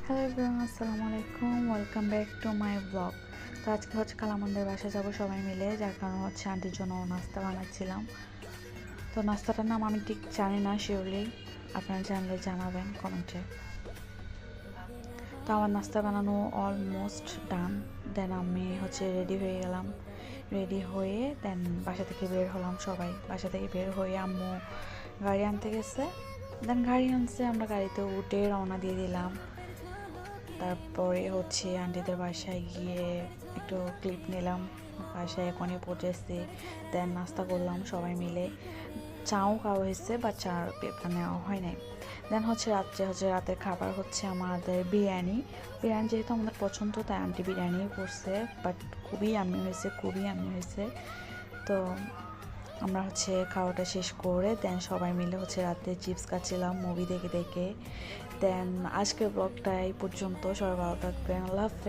Hello everyone, আসসালামু আলাইকুম। Welcome back to my blog. তো আজকে হচ্ছে কালামন্দের বাসায় যাবো সবাই মিলে, যার কারণ হচ্ছে আন্টির জন্য নাস্তা বানাচ্ছিলাম। তো নাস্তাটার নাম আমি ঠিক জানি না শিওরলি, আপনারা জানলে জানাবেন কমেন্টে। তো আমার নাস্তা বানানো অলমোস্ট ডান। দেন আমি হচ্ছে রেডি হয়ে গেলাম। রেডি হয়ে দেন বাসা থেকে বের হলাম সবাই। বাসা থেকে বের হয়ে আম্মু গাড়ি আনতে গেছে। দেন গাড়ি আনছে, আমরা গাড়িতে উঠে রওনা দিয়ে দিলাম। তারপরে হচ্ছে আন্টিদের বাসায় গিয়ে একটু ক্লিপ নিলাম। বাসায় এখনই পৌঁছেছি। দেন নাস্তা করলাম সবাই মিলে। চাও খাওয়া হয়েছে বা চার ক্লিপটা নেওয়া হয় নাই। দেন হচ্ছে রাতের খাবার হচ্ছে আমাদের বিরিয়ানি। বিরিয়ানি যেহেতু আমাদের পছন্দ, তাই আন্টি বিরিয়ানি করছে, বাট খুবই আমি হয়েছে। তো আমরা হচ্ছে খাওয়াটা শেষ করে দেন সবাই মিলে হচ্ছে রাতে চিপস খাচ্ছিলাম মুভি দেখে দেখে। দেন আজকের ব্লগটা এই পর্যন্ত। সবাই ভালো থাকবেন। আল্লাহ হাফেজ।